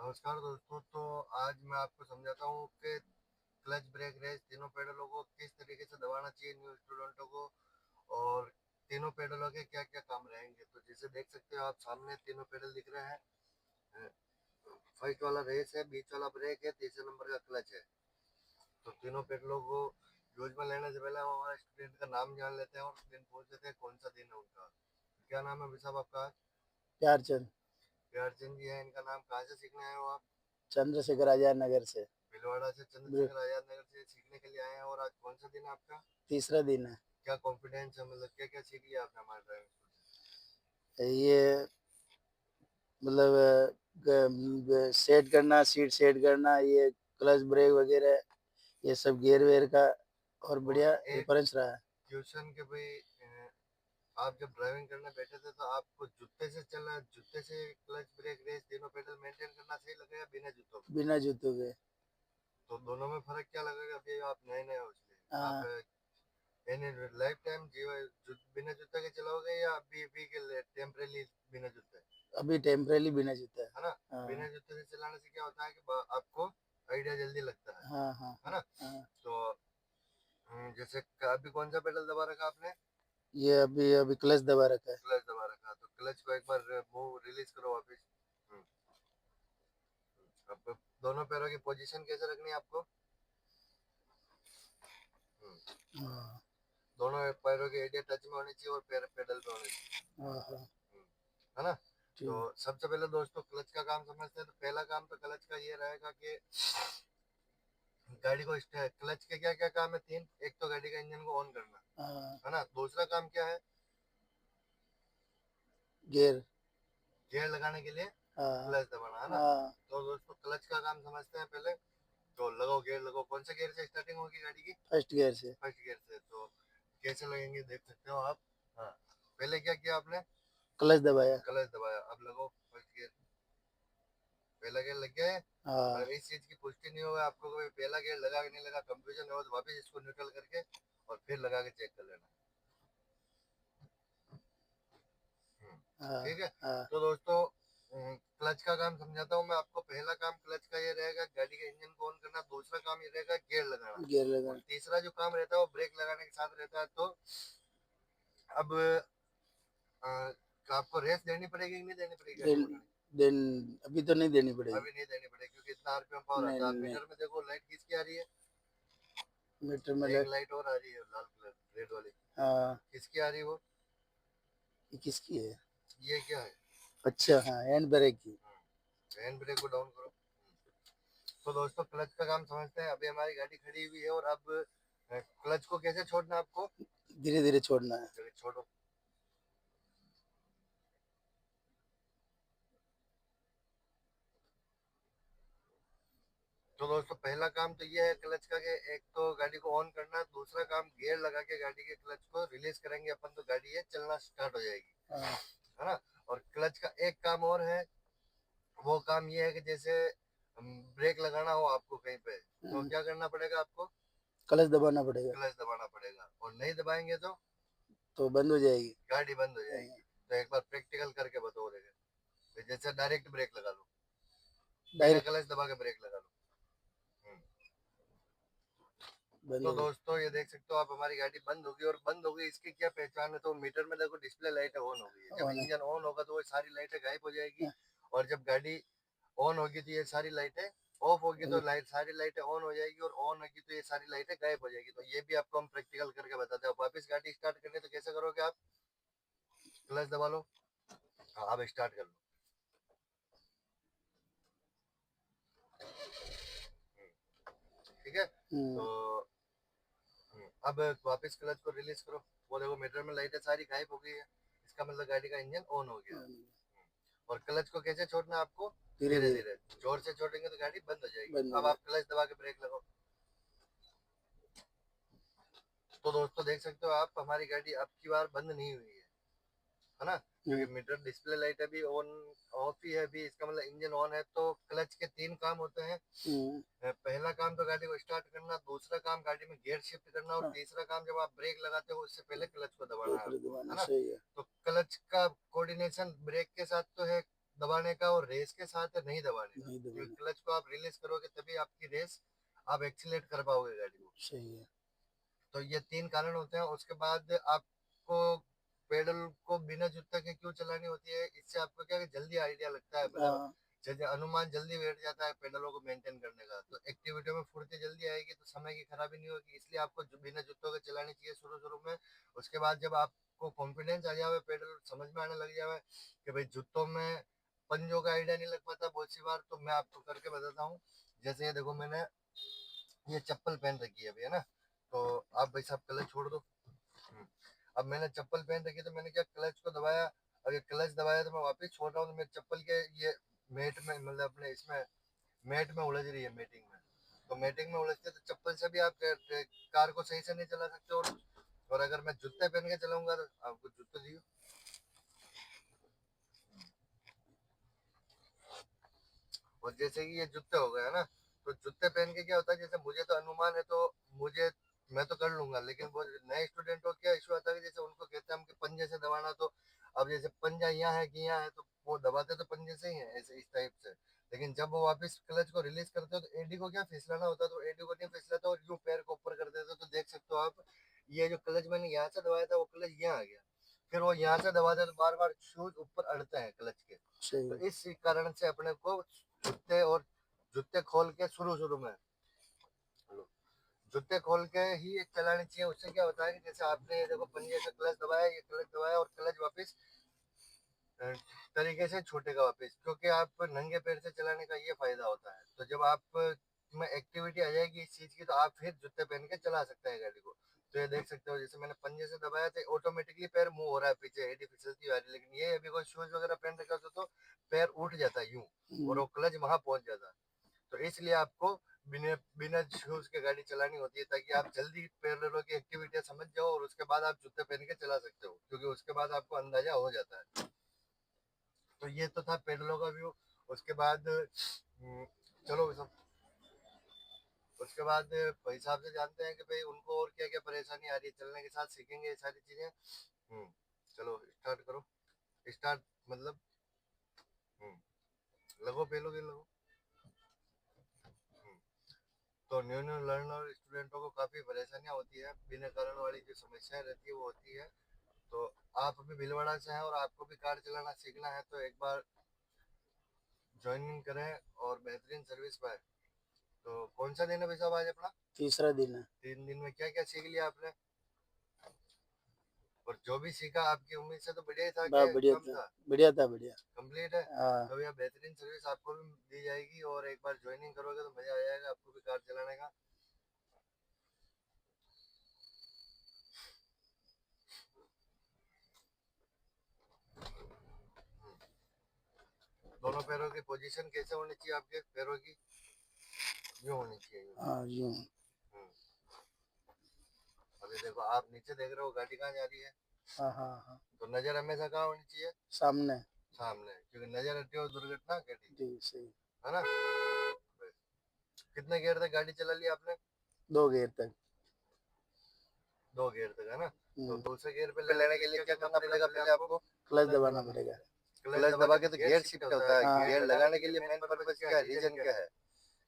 नमस्कार दोस्तों। तो आज मैं आपको समझाता हूँ कि क्लच ब्रेक रेस तीनों पेडलों को किस तरीके से दबाना चाहिए न्यू स्टूडेंटों को, और तीनों पेडलों के क्या क्या काम रहेंगे। तो जैसे देख सकते हो आप सामने तीनों पेडल दिख रहे हैं। फर्स्ट वाला रेस है, बीच वाला ब्रेक है, तीसरे नंबर का क्लच है। तो तीनों पेडलों को यूज में लेने से पहले हम हमारे स्टूडेंट का नाम जान लेते हैं और दिन पूछ लेते हैं कौन सा दिन है उनका। क्या नाम है अभी साहब आपका? प्यारचंद। प्यारचंद जी है इनका नाम। कहाँ से सीखने आए हो आप? चंद्रशेखर आजाद नगर से। भीलवाड़ा से चंद्रशेखर आजाद नगर से सीखने के लिए आए हैं। और आज कौन सा दिन है आपका? तीसरा दिन क्या कॉन्फिडेंस है, मतलब क्या क्या सीख लिया आपने हमारे ड्राइविंग स्कूल है ये। सेट करना, सीट सेट करना, ये क्लच ब्रेक वगैरह, ये सब गियर वेयर का और से? और बढ़िया एक रेफरेंस रहा है। क्वेश्चन के भाई, आप जब ड्राइविंग करने बैठे थे तो आपको जूते से चलना, जूते से क्लच ब्रेक रेस तीनों पेडल मेंटेन करना सही लगेगा बिना जूतों के? बिना जूतों के। तो दोनों में फर्क क्या लगेगा? अभी आप नए नए हो इसलिए आप हाँ, यानी लाइफ टाइम बिना जूते के चलाओगे या अभी अभी के लिए टेम्परेली बिना जूते? अभी टेम्परेली बिना जूता है। है ना? हाँ बिना जूते से चलाने से क्या होता है कि आपको आइडिया जल्दी लगता हाँ हाँ है हाँ ना? हाँ। तो जैसे अभी कौन सा पेडल दबा रखा आपने? ये अभी अभी क्लच दबा रखा है। क्लच दबा रखा, तो क्लच को एक बार मूव रिलीज करो वापस। हम्म, अब दोनों पैरों की पोजीशन कैसे रखनी है आपको? हम्म, हाँ दोनों पैरों की एरिया टच में होनी चाहिए और पैर पेडल पे होने चाहिए। हाँ हाँ। हम्म, है ना? तो ठीक। सबसे पहले दोस्तों क्लच का काम समझते हैं। तो पहला काम तो क्लच का ये रहेगा कि गाड़ी को क्लच के क्या क्या काम है? तीन। एक तो गाड़ी का इंजन को ऑन करना, हाँ। है ना? दूसरा काम क्या है? गियर। गियर लगाने के लिए हाँ क्लच दबाना, है ना? हाँ। तो दोस्तों क्लच का काम समझते हैं पहले। तो लगाओ गियर, लगाओ। कौन से गियर से स्टार्टिंग होगी गाड़ी की? फर्स्ट गियर से। फर्स्ट गियर से। तो कैसे लगेंगे देख सकते हो आप। हाँ, पहले क्या किया आपने? क्लच दबाया। क्लच दबाया। अब लगाओ फर्स्ट गियर। पहला गियर लग गया है। हाँ। अगर इस चीज की पुष्टि नहीं होगा आपको कोई पहला गियर लगा कि नहीं लगा, कंफ्यूजन हो, तो वापस इसको न्यूट्रल करके और फिर लगा के चेक कर लेना। हम्म, हाँ ठीक है। हाँ। तो दोस्तों क्लच का काम समझाता हूँ मैं आपको। पहला काम क्लच का ये रहेगा गाड़ी के इंजन को ऑन करना। दूसरा काम ये रहेगा गियर लगाना। गियर और लगाना। तीसरा जो काम रहता है वो ब्रेक लगाने के साथ रहता है। तो अब अ, आपको रेस देनी पड़ेगी कि नहीं देनी पड़ेगी गाड़ी देन को? देन अभी तो नहीं देनी पड़ेगी। अभी नहीं देनी पड़ेगी क्योंकि इतना आरपीएम पावर नहीं आता है। आप नहीं। मीटर में देखो लाइट किसकी आ रही है? मीटर में एक लेट। लाइट और आ रही है लाल कलर रेड वाली। हाँ। किसकी आ रही है वो? ये किसकी है? ये क्या है? अच्छा, हाँ, हैंड ब्रेक की। हैंड ब्रेक को डाउन करो। तो दोस्तों क्लच का काम समझते हैं। अभी हमारी गाड़ी खड़ी हुई है और अब क्लच को कैसे छोड़ना है आपको? धीरे धीरे छोड़ना है। चलिए छोड़ो। तो दोस्तों पहला काम तो ये है क्लच का कि एक तो गाड़ी को ऑन करना। दूसरा काम गियर लगा के गाड़ी के क्लच को रिलीज करेंगे अपन तो गाड़ी ये चलना स्टार्ट हो जाएगी, हाँ। है ना? और क्लच का एक काम और है। वो काम ये है कि जैसे ब्रेक लगाना हो आपको कहीं पे, तो क्या करना पड़ेगा आपको? क्लच दबाना पड़ेगा। क्लच दबाना पड़ेगा। और नहीं दबाएंगे तो तो बंद हो जाएगी। गाड़ी बंद हो जाएगी। तो एक बार प्रैक्टिकल करके बताओ देगा। जैसे डायरेक्ट ब्रेक लगा लो, बिना डायरेक्ट क्लच दबा के ब्रेक लगा लो। हम्म। बंद तो हो गई। दोस्तों ये देख सकते हो आप हमारी गाड़ी बंद होगी। और बंद हो गई इसकी क्या पहचान है? तो मीटर में देखो डिस्प्ले लाइट ऑन हो गई है। जब ऑन है। इंजन ऑन होगा तो वो सारी लाइटें गायब हो जाएगी। हाँ, और जब गाड़ी ऑन होगी तो ये सारी लाइटें ऑफ होगी। तो लाइट सारी लाइटें ऑन हो जाएगी और ऑन होगी तो ये सारी लाइटें गायब हो जाएगी। तो ये भी आपको हम प्रैक्टिकल करके बताते हैं। वापस गाड़ी स्टार्ट करनी तो कैसे करोगे आप? क्लच दबा लो। हाँ, अब स्टार्ट कर लो। ठीक है। तो अब वापस क्लच को रिलीज करो। वो देखो मीटर में लाइटें सारी गायब हो गई है। इसका मतलब गाड़ी का इंजन ऑन हो गया। और क्लच को कैसे छोड़ना है आपको? धीरे धीरे धीरे। धीरे। जोर से छोड़ेंगे तो गाड़ी बंद हो जाएगी। बंद हो अब जाए। आप क्लच दबा के ब्रेक लगाओ। तो दोस्तों देख सकते हो आप हमारी गाड़ी अब की बार बंद नहीं हुई है ना? क्योंकि मीटर डिस्प्ले लाइट अभी ऑन ऑफ ही है अभी। इसका मतलब इंजन ऑन है। तो क्लच के तीन काम होते हैं। पहला काम तो गाड़ी को स्टार्ट करना। दूसरा काम गाड़ी में गियर शिफ्ट करना। और हाँ, तीसरा काम जब आप ब्रेक लगाते हो उससे पहले क्लच को दबाना है ब्रेक आपको, दबाना है ना? सही है। तो क्लच का कोऑर्डिनेशन ब्रेक के साथ तो है, दबाने का और रेस के साथ नहीं दबाने का, नहीं क्योंकि दबाना। क्लच को आप रिलीज करोगे तभी आपकी रेस आप एक्सीलेट कर पाओगे गाड़ी को। सही है। तो ये 3 कारण होते हैं। उसके बाद आपको पेडल को बिना जूते के क्यों चलानी होती है, इससे आपको क्या है कि जल्दी आइडिया लगता है, मतलब हाँ, जैसे अनुमान जल्दी बैठ जाता है पेडलों को मेंटेन करने का, तो एक्टिविटी में फुर्ती जल्दी आएगी, तो समय की खराबी नहीं होगी। इसलिए आपको बिना जूतों के चलानी चाहिए शुरू शुरू में। उसके बाद जब आपको कॉन्फिडेंस आ जाए, पेडल समझ में आने लग जाए कि भाई जूतों में पंजों का आइडिया नहीं लग पाता बहुत सी बार, तो मैं आपको करके बताता हूँ। जैसे ये देखो, मैंने ये चप्पल पहन रखी है अभी, है ना, तो आप भाई साहब क्लच छोड़ दो। अब मैंने चप्पल पहन रखी है, तो मैंने क्या क्लच को दबाया, अगर क्लच दबाया तो मैं वापस छोड़ रहा हूँ, तो मेरे चप्पल के ये मेट में, मतलब अपने इसमें मेट में उलझ रही है, मेटिंग में। तो मेटिंग में उलझती है, तो चप्पल से भी आप कार को सही से नहीं चला सकते। और अगर मैं जूते पहन के चलाऊंगा तो आपको जूते दियो। और जैसे कि ये जूते हो गए, है ना, तो जूते पहन के क्या होता है, जैसे मुझे तो अनुमान है, तो मुझे मैं तो कर लूंगा, लेकिन वो नए स्टूडेंट को क्या इशू आता है कि जैसे उनको कहते हैं हम कि पंजे से दबाना, तो अब जैसे पंजा यहाँ है कि यहाँ है, तो वो दबाते तो पंजे से ही है, ऐसे इस टाइप से। लेकिन जब वो वापस क्लच को रिलीज करते हो, तो एडी को क्या फिसलाना होता है, तो एडी को नहीं फिसलाता और यूं पैर को ऊपर कर देते हो, तो देख सकते हो आप, ये जो क्लच मैंने यहाँ से दबाया था वो क्लच यहाँ आ गया, फिर वो यहाँ से दबाते तो बार बार शूज ऊपर अड़ते हैं क्लच के। सही तो है। इस कारण से अपने को जूते और जूते खोल के शुरू शुरू में जूते खोल के ही चलानी चाहिए। उससे क्या होता है कि जैसे आपने ये देखो पंजे से क्लच दबाया, ये क्लच दबाया और क्लच वापस अ, तरीके से छूटेगा वापस, क्योंकि आप नंगे पैर से चलाने का ये फायदा होता है। तो जब आप में एक्टिविटी आ जाएगी इस चीज की, तो आप फिर जूते पहन के चला सकते हैं गाड़ी को। तो ये देख सकते हो, जैसे मैंने पंजे से दबाया तो ऑटोमेटिकली पैर मूव हो रहा है पीछे, एडी फिसलती आ रही है। लेकिन ये अभी कोई शूज वगैरह पहन रखा होता तो पैर उठ जाता है यूं, और हम्म, वो क्लच वहां पहुंच जाता है। तो इसलिए आपको बिना बिना शूज के गाड़ी चलानी होती है, ताकि आप जल्दी पैरेलल की एक्टिविटी समझ जाओ, और उसके बाद आप जूते पहन के चला सकते हो, क्योंकि उसके बाद आपको अंदाजा हो जाता है। तो ये तो था पेडलों का व्यू। उसके बाद चलो सब, उसके बाद भाई साहब से जानते हैं कि भाई उनको और क्या क्या परेशानी आ रही है, चलने के साथ सीखेंगे ये सारी चीजें। चलो स्टार्ट करो, स्टार्ट मतलब लगो पेलो के लगो। हम्म, तो न्यू न्यू लर्नर स्टूडेंटों को काफी परेशानियां होती है, बिना कारण वाली जो समस्याएं रहती है वो होती है। तो आप अभी भीलवाड़ा से हैं और आपको भी कार चलाना सीखना है, तो एक बार ज्वाइनिंग करें और बेहतरीन सर्विस पाए। तो कौन सा दिन है भाई साहब आज अपना? तीसरा दिन है। 3 दिन में क्या क्या सीख लिया आपने? और जो भी सीखा आपकी उम्मीद से तो बढ़िया ही था बा कि बढ़िया कम था। था? बढ़िया था, बढ़िया। कंप्लीट है? हाँ। तो भैया बेहतरीन सर्विस आपको भी दी जाएगी, और एक बार ज्वाइनिंग करोगे तो मजा आ जाएगा आपको भी कार चलाने का। दोनों पैरों की पोजीशन कैसे होनी चाहिए आपके पैरों की? यूं होनी चाहिए, यूं। हाँ, यूं। हम्म, अभी देखो आप नीचे देख रहे हो गाड़ी कहाँ जा रही है, हाँ, हाँ, हाँ। तो नजर हमेशा कहाँ होनी चाहिए? सामने। सामने, क्योंकि नजर हटी हो दुर्घटना घटी, जी, सही। है ना। कितने गियर तक गाड़ी चला ली आपने? 2 गियर तक। 2 गियर तक, है ना। तो हम्म। दूसरे गियर पे लेने के लिए क्या करना पड़ेगा पहले आपको? क्लच दबाना पड़ेगा। क्लच दबा के तो गियर शिफ्ट होता है, हाँ। गियर लगाने के लिए मेन पर्पज क्या है, रीजन क्या है?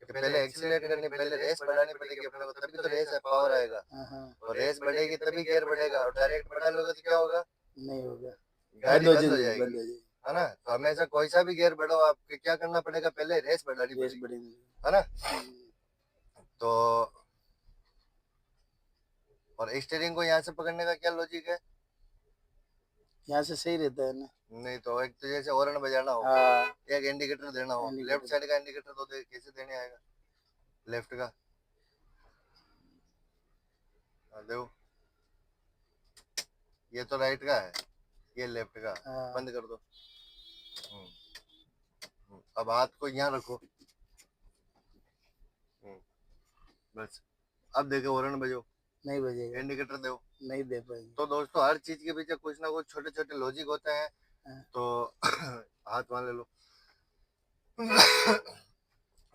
कि पहले एक्सीलरेट करनी, पहले रेस बढ़ानी पड़ेगी अपने को, तभी तो रेस है, पावर आएगा। हाँ, हाँ। और रेस बढ़ेगी तभी गियर बढ़ेगा, और डायरेक्ट बढ़ा लोगे तो क्या होगा? नहीं होगा। गाड़ी बंद हो बंद जाएगी, हो जाएगी। है ना। तो हमेशा कोई सा भी गियर बढ़ाओ, आपको क्या करना पड़ेगा, पहले रेस बढ़ानी रेस पड़ेगी, बढ़ेगी। है ना। हम्म। तो और स्टीयरिंग को यहाँ से पकड़ने का क्या लॉजिक है? यहाँ से सही रहता है ना। नहीं तो एक तो जैसे हॉर्न बजाना हो, हाँ। एक इंडिकेटर देना हो, लेफ्ट इंडिकेटर। साइड का इंडिकेटर तो कैसे देने आएगा? लेफ्ट का दो, ये तो राइट का है, ये लेफ्ट का। हाँ। बंद कर दो। हम्म, अब हाथ को यहाँ रखो। हम्म, बस। अब देखो हॉर्न बजो, नहीं बजेगा। इंडिकेटर दो। नहीं दे पाएंगे। तो दोस्तों हर चीज के पीछे कुछ ना कुछ छोटे छोटे लॉजिक होते हैं। हाँ। तो हाथ वहां ले लो।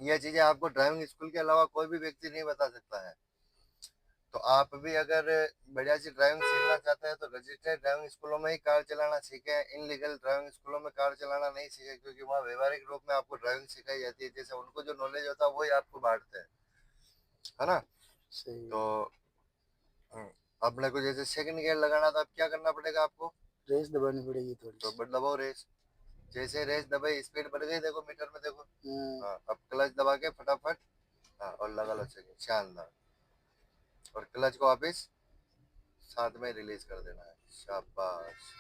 ये चीजें आपको ड्राइविंग स्कूल के अलावा कोई भी व्यक्ति नहीं बता सकता है। तो आप भी अगर बढ़िया सी ड्राइविंग सीखना चाहते हैं तो रजिस्टर्ड ड्राइविंग स्कूलों में ही कार चलाना सीखें, इनलीगल ड्राइविंग स्कूलों में कार चलाना नहीं सीखें, क्योंकि वहाँ व्यवहारिक रूप में आपको ड्राइविंग सिखाई जाती है, जैसे उनको जो नॉलेज होता है वही आपको बांटते हैं, है ना। सही तो है। अपने को जैसे सेकंड गियर लगाना था, अब क्या करना पड़ेगा आपको, रेस दबानी पड़ेगी थोड़ी तो सी। दबाओ रेस। जैसे रेस दबाई स्पीड बढ़ गई, देखो मीटर में देखो। हाँ, हाँ, अब क्लच दबा के फटाफट। हाँ, और लगा लो सेकंड, शानदार। और क्लच को वापिस साथ में रिलीज कर देना है, शाबाश।